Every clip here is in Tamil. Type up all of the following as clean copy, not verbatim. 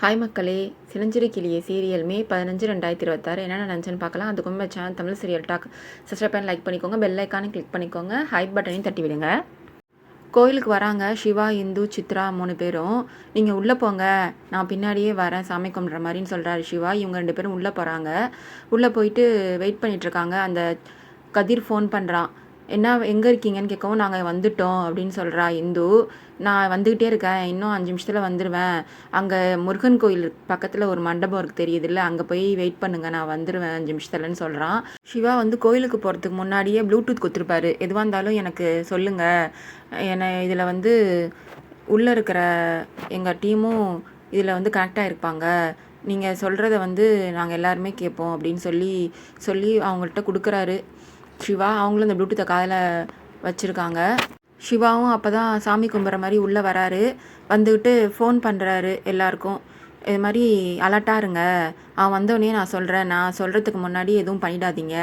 ஹாய் மக்களே, சிலஞ்சிறு கிளியே சீரியல் மே 15 2026 என்னென்ன நினச்சுன்னு பார்க்கலாம். அதுக்கு முன்பு channel Tamil serial talk subscribe பண்ணி லைக் பண்ணிக்கோங்க, பெல் ஐக்கானே கிளிக் பண்ணிக்கோங்க, ஹைப் பட்டனையும் தட்டி விடுங்க. கோயிலுக்கு வராங்க சிவா, இந்து, சித்ரா 3 பேரும். நீங்கள் உள்ளே போங்க, நான் பின்னாடியே வரேன் சாமி கும்பிட்ற மாதிரின்னு சொல்கிறாரு சிவா. இவங்க 2 பேரும் உள்ளே போகிறாங்க. உள்ளே போயிட்டு வெயிட் பண்ணிகிட்ருக்காங்க. அந்த கதிர் ஃபோன் பண்ணுறான். என்ன எங்கே இருக்கீங்கன்னு கேட்கவும், நாங்கள் வந்துட்டோம் அப்படின்னு சொல்கிறா இந்து. நான் வந்துக்கிட்டே இருக்கேன், இன்னும் 5 நிமிஷத்தில் வந்துடுவேன். அங்கே முருகன் கோயில் பக்கத்தில் ஒரு மண்டபம் இருக்குது தெரியுதுல்ல, அங்கே போய் வெயிட் பண்ணுங்கள், நான் வந்துடுவேன் 5 நிமிஷத்துலன்னு சொல்கிறான். சிவா வந்து கோயிலுக்கு போகிறதுக்கு முன்னாடியே ப்ளூடூத் கொடுத்துருப்பாரு. எதுவாக இருந்தாலும் எனக்கு சொல்லுங்கள், என்னை இதில் வந்து உள்ளே இருக்கிற எங்கள் டீமும் இதில் வந்து கனெக்டாக இருப்பாங்க, நீங்கள் சொல்கிறத வந்து நாங்கள் எல்லாருமே கேட்போம் அப்படின்னு சொல்லி அவங்கள்ட்ட கொடுக்குறாரு சிவா. அவங்களும் இந்த ப்ளூடூத்தை காதில் வச்சுருக்காங்க. சிவாவும் அப்போ தான் சாமி கும்பிட்ற மாதிரி உள்ளே வராரு. வந்துக்கிட்டு ஃபோன் பண்ணுறாரு எல்லாருக்கும். இது மாதிரி அலர்ட்டாக இருங்க, அவன் வந்தோடனே நான் சொல்கிறேன், நான் சொல்கிறதுக்கு முன்னாடி எதுவும் பண்ணிடாதீங்க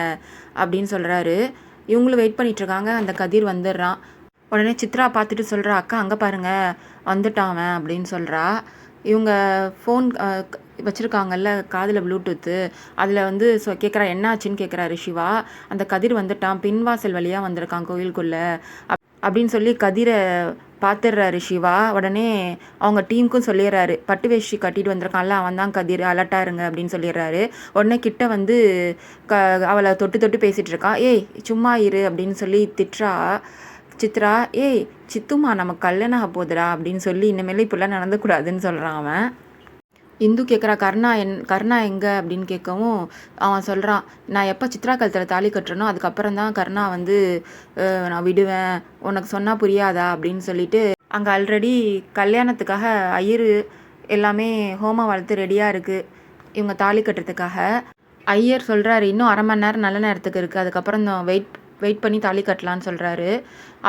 அப்படின்னு சொல்கிறாரு. இவங்களும் வெயிட் பண்ணிகிட்ருக்காங்க. அந்த கதிர் வந்துடுறான். உடனே சித்ரா பார்த்துட்டு சொல்கிறா, அக்கா அங்கே பாருங்கள் வந்துட்டான் அவன் அப்படின்னு சொல்கிறா. இவங்க ஃபோன் வச்சுருக்காங்கல்ல காதில் ப்ளூடூத்து, அதில் வந்து கேட்குறா என்ன ஆச்சுன்னு கேட்குறாரு சிவா. அந்த கதிர் வந்துட்டான், பின்வாசல் வழியாக வந்திருக்கான் கோயிலுக்குள்ளே அப்படின்னு சொல்லி கதிரை பார்த்துடுறாரு சிவா. உடனே அவங்க டீமுக்கும் சொல்லிடுறாரு, பட்டு வேஷ்டி கட்டிட்டு வந்திருக்கான்ல அவன் தான் கதிர், அலர்ட்டாக இருங்க அப்படின்னு சொல்லிடுறாரு. உடனே கிட்ட வந்து அவளை தொட்டு தொட்டு பேசிகிட்டு இருக்கா. ஏய் சும்மா இரு அப்படின்னு சொல்லி திட்டுறா சித்ரா. ஏய் சித்துமா நமக்கு கல்யாணம் ஆக போதுடா அப்படின்னு சொல்லி இனிமேல் இப்படிலாம் நடந்துக்கூடாதுன்னு சொல்கிறான் அவன். இந்து கேட்குறா, கருணா எங்கே அப்படின்னு கேட்கவும் அவன் சொல்கிறான், நான் எப்போ சித்ரா கழுத்தில் தாலி கட்டுறனோ அதுக்கப்புறம் தான் கருணா வந்து நான் விடுவேன், உனக்கு சொன்னால் புரியாதா அப்படின்னு சொல்லிட்டு அங்கே ஆல்ரெடி கல்யாணத்துக்காக ஐயர் எல்லாமே ஹோமம் வளர்த்து ரெடியாக இருக்குது இவங்க தாலி கட்டுறதுக்காக. ஐயர் சொல்கிறாரு, இன்னும் 1/2 மணி நேரம் நல்ல நேரத்துக்கு இருக்குது, அதுக்கப்புறம் வெயிட் பண்ணி தாலி கட்டலான்னு சொல்கிறாரு.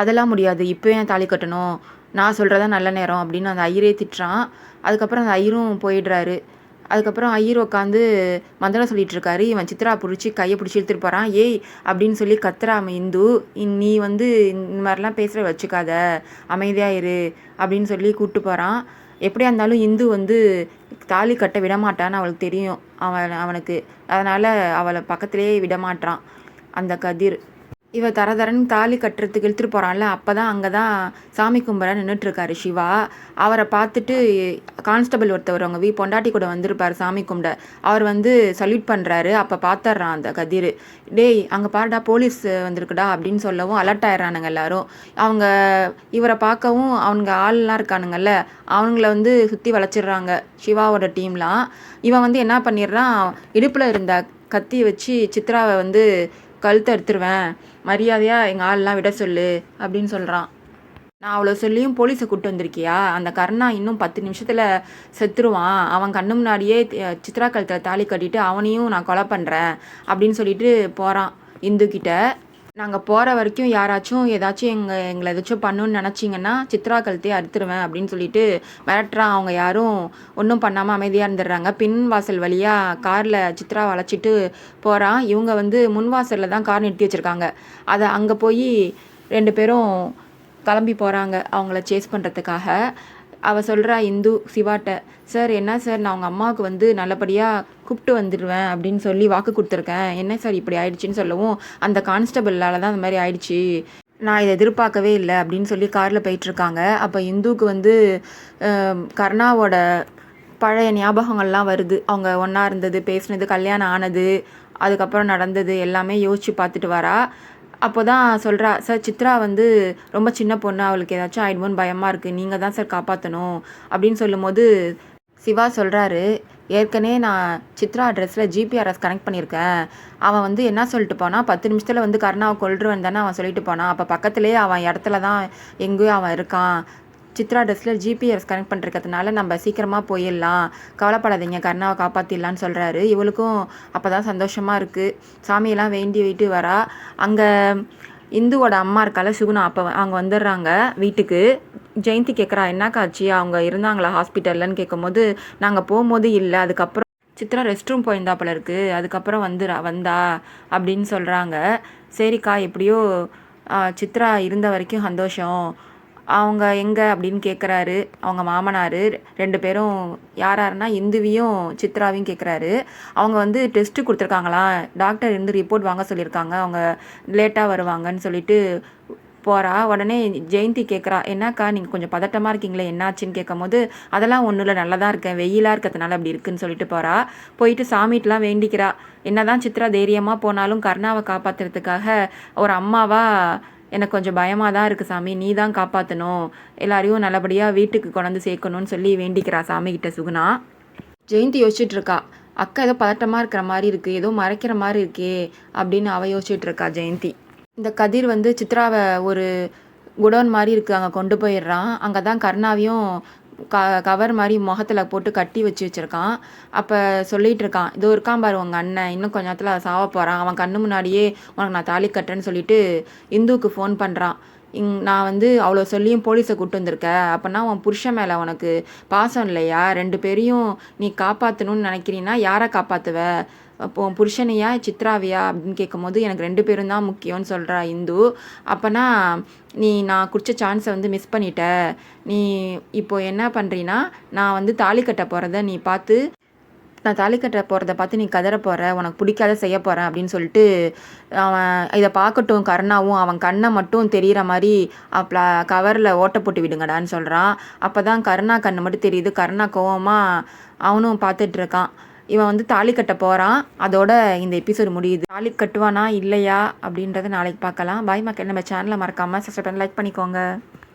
அதெல்லாம் முடியாது, இப்போயே தாலி கட்டணும், நான் சொல்கிறதா நல்ல நேரம் அப்படின்னு அந்த ஐயரே திட்டுறான். அதுக்கப்புறம் அந்த ஐயரும் போயிடுறாரு. அதுக்கப்புறம் ஐயர் உட்காந்து மந்திரம் சொல்லிட்டு இருக்காரு. இவன் சித்ரா கையை பிடிச்சி இழுத்துட்டு போகிறான். ஏய் அப்படின்னு சொல்லி கத்துறாம இந்து, நீ வந்து இந்த மாதிரிலாம் பேசுகிற வச்சுக்காத, அமைதியாக இரு அப்படின்னு சொல்லி கூப்பிட்டு போகிறான். எப்படியா இருந்தாலும் இந்து வந்து தாலி கட்ட விடமாட்டான்னு அவளுக்கு தெரியும் அவனுக்கு. அதனால் அவளை பக்கத்துலேயே விடமாட்டான் அந்த கதிர். இவ தரன்னு தாலி கட்டுறதுக்கு இழுத்துட்டு போகிறான்ல, அப்போ தான் அங்கே தான் சாமி கும்பிட நின்றுட்டுருக்காரு சிவா. அவரை பார்த்துட்டு கான்ஸ்டபிள் ஒருத்தவர் அவங்க பொண்டாட்டி கூட வந்திருப்பார் சாமி கும்பிட, அவர் வந்து சல்யூட் பண்ணுறாரு. அப்போ பார்த்துட்றான் அந்த கதிர். டேய் அங்கே பாருடா போலீஸ் வந்திருக்குடா அப்படின்னு சொல்லவும் அலர்ட் ஆயிடுறானுங்க எல்லாரும். அவங்க இவரை பார்க்கவும் அவங்க ஆள்லாம் இருக்கானுங்கல்ல, அவங்கள வந்து சுற்றி வளைச்சிடுறாங்க சிவாவோட டீம்லாம். இவன் வந்து என்ன பண்ணிடுறான், இடுப்பில் இருந்த கத்தியை வச்சு சித்ராவை வந்து கழுத்தை எடுத்துருவேன், மரியாதையாக எங்கள் ஆள்லாம் விட சொல்லு அப்படின்னு சொல்கிறான். நான் அவ்வளோ சொல்லியும் போலீஸை கூப்பிட்டு வந்திருக்கியா, அந்த கருணா இன்னும் 10 நிமிஷத்தில் செத்துருவான், அவன் கண்ணு முன்னாடியே சித்ரா கழுத்தில் தாலி கட்டிட்டு அவனையும் நான் கொலை பண்ணுறேன் அப்படின்னு சொல்லிட்டு போகிறான் இந்து கிட்ட. நாங்கள் போகிற வரைக்கும் யாராச்சும் ஏதாச்சும் எங்களை ஏதாச்சும் பண்ணணுன்னு நினச்சிங்கன்னா சித்ரா கழுத்தையே அறுத்துருவேன் அப்படின்னு சொல்லிட்டு மிரட்டுறான். அவங்க யாரும் ஒன்றும் பண்ணாமல் அமைதியாக இருந்துடுறாங்க. பின் வாசல் வழியாக காரில் சித்ரா வளைச்சிட்டு போகிறான். இவங்க வந்து முன் வாசலில் தான் கார் நிறுத்தி வச்சுருக்காங்க. அதை அங்கே போய் 2 பேரும் கிளம்பி போகிறாங்க அவங்கள சேஸ் பண்ணுறதுக்காக. அவள் சொல்கிறா இந்து சிவாட்ட, சார் என்ன சார், நான் அவங்க அம்மாவுக்கு வந்து நல்லபடியாக கூப்பிட்டு வந்துடுவேன் அப்படின்னு சொல்லி வாக்கு கொடுத்துருக்கேன், என்ன சார் இப்படி ஆயிடுச்சின்னு சொல்லவும், அந்த கான்ஸ்டபிளால் தான் அந்த மாதிரி ஆயிடுச்சு, நான் இதை எதிர்பார்க்கவே இல்லை அப்படின்னு சொல்லி காரில் போயிட்டுருக்காங்க. அப்போ இந்துவுக்கு வந்து கருணாவோட பழைய ஞாபகங்கள்லாம் வருது. அவங்க ஒன்றா இருந்தது, பேசினது, கல்யாணம் ஆனது, அதுக்கப்புறம் நடந்தது எல்லாமே யோசித்து பார்த்துட்டு வரா. அப்போ தான் சொல்கிறா, சார் சித்ரா வந்து ரொம்ப சின்ன பொண்ணு, அவளுக்கு ஏதாச்சும் ஆயிடுமோன்னு பயமாக இருக்குது, நீங்கள் தான் சார் காப்பாற்றணும் அப்படின்னு சொல்லும்போது சிவா சொல்கிறாரு, ஏற்கனவே நான் சித்ரா அட்ரஸில் ஜிபிஆர்எஸ் கனெக்ட் பண்ணியிருக்கேன், அவன் வந்து என்ன சொல்லிட்டு போனால் 10 நிமிஷத்தில் வந்து கருணாவை கொல்றுவேன் தானே அவன் சொல்லிட்டு போனான், அப்போ பக்கத்துலேயே அவன் இடத்துல தான் எங்கேயோ அவன் இருக்கான், சித்ரா ட்ரெஸ்ஸில் ஜிபிஎஸ் கனெக்ட் பண்ணிருக்கிறதுனால நம்ம சீக்கிரமாக போயிடலாம், கவலைப்படாதீங்க கருணாவை காப்பாற்றிடலான்னு சொல்கிறாரு. இவளுக்கும் அப்போ தான் சந்தோஷமாக இருக்குது. சாமியெல்லாம் வேண்டி வரா. அங்கே இந்துவோட அம்மா இருக்கால சுகுணா, அப்போ அவங்க வந்துடுறாங்க வீட்டுக்கு. ஜெயந்தி கேட்குறா, என்னக்காச்சு அவங்க இருந்தாங்களா ஹாஸ்பிட்டல்லன்னு கேட்கும்போது, நாங்கள் போகும்போது இல்லை, அதுக்கப்புறம் சித்ரா ரெஸ்ட் ரூம் போயிருந்தாப்புல இருக்குது, அதுக்கப்புறம் வந்தா அப்படின்னு சொல்கிறாங்க. சரிக்கா எப்படியோ சித்ரா இருந்த வரைக்கும் சந்தோஷம் அவங்க எங்கே அப்படின்னு கேட்குறாரு அவங்க மாமனார். 2 பேரும் யாருன்னா இந்துவையும் சித்ராவையும் கேட்குறாரு. அவங்க வந்து டெஸ்ட்டு கொடுத்துருக்காங்களாம், டாக்டர் இருந்து ரிப்போர்ட் வாங்க சொல்லியிருக்காங்க, அவங்க லேட்டாக வருவாங்கன்னு சொல்லிட்டு போகிறா. உடனே ஜெயந்தி கேட்குறா, என்னக்கா நீங்கள் கொஞ்சம் பதட்டமாக இருக்கீங்களே, என்னாச்சுன்னு கேட்கும்போது, அதெல்லாம் ஒன்றும் இல்லை, நல்லா தான் இருக்கேன், வெயிலாக இருக்கிறதுனால அப்படி இருக்குன்னு சொல்லிட்டு போகிறா. போயிட்டு சாமிகிட்டலாம் வேண்டிக்கிறா. என்னதான் சித்ரா தைரியமாக போனாலும் கருணாவை காப்பாற்றுறதுக்காக ஒரு அம்மாவா எனக்கு கொஞ்சம் பயமாக தான் இருக்குது சாமி, நீ தான் காப்பாற்றணும், எல்லாரையும் நல்லபடியாக வீட்டுக்கு கொண்டாந்து சேர்க்கணும்னு சொல்லி வேண்டிக்கிறா சாமிக்கிட்ட சுகுணா. ஜெயந்தி யோசிச்சுட்டு இருக்கா, அக்கா ஏதோ பதட்டமாக இருக்கிற மாதிரி இருக்குது, ஏதோ மறைக்கிற மாதிரி இருக்கே அப்படின்னு அவள் யோசிச்சுட்டு இருக்கா ஜெயந்தி. இந்த கதிர் வந்து சித்ராவை ஒரு குடோன் மாதிரி இருக்குது அங்கே கொண்டு போயிடுறான். அங்கே தான் கருணாவையும் கவர் மாதிரி முகத்தில் போட்டு கட்டி வச்சுருக்கான். அப்போ சொல்லிகிட்டு இருக்கான், இதோ இருக்கான் பாரு உங்கள் அண்ணன், இன்னும் கொஞ்ச நேரத்தில் சாவ போகிறான், அவன் கண்ணு முன்னாடியே உனக்கு நான் தாலி கட்டுறேன்னு சொல்லிட்டு இந்துவுக்கு ஃபோன் பண்ணுறான். நான் வந்து அவ்வளோ சொல்லியும் போலீஸை கூப்பிட்டு வந்திருக்க, அப்போனா உன் புருஷன் மேலே உனக்கு பாசம் இல்லையா, 2 பேரையும் நீ காப்பாற்றணும்னு நினைக்கிறீன்னா யாரை காப்பாற்றுவ, அப்போ உன் புருஷனையா சித்ராவியா அப்படின்னு கேட்கும்போது எனக்கு 2 பேரும் தான் முக்கியம்னு சொல்கிறா இந்து. அப்போனா நான் குடித்த சான்ஸை வந்து மிஸ் பண்ணிட்ட, நீ இப்போது என்ன பண்ணுறீன்னா நான் வந்து தாலி கட்ட போகிறத நீ பார்த்து, நான் தாலி கட்ட போகிறத பார்த்து நீ கதற போகிற, உனக்கு பிடிக்காத செய்ய போகிறேன் அப்படின்னு சொல்லிட்டு அவன் இதை பார்க்கட்டும் கருணாவும் அவன் கண்ணை மட்டும் தெரிகிற மாதிரி கவரில் ஓட்டை போட்டு விடுங்கடான்னு சொல்கிறான். அப்போ தான் கருணா கண்ணு மட்டும் தெரியுது. கருணா கோவமாக அவனும் பார்த்துட்ருக்கான். இவன் வந்து தாலி கட்ட போகிறான். அதோட இந்த எபிசோடு முடியுது. தாலி கட்டுவானா இல்லையா அப்படின்றத நாளைக்கு பார்க்கலாம். பாய் மக்கள், நம்ம சேனலை மறக்காமல் சப்ஸ்கிரைப் பண்ணி லைக் பண்ணிக்கோங்க.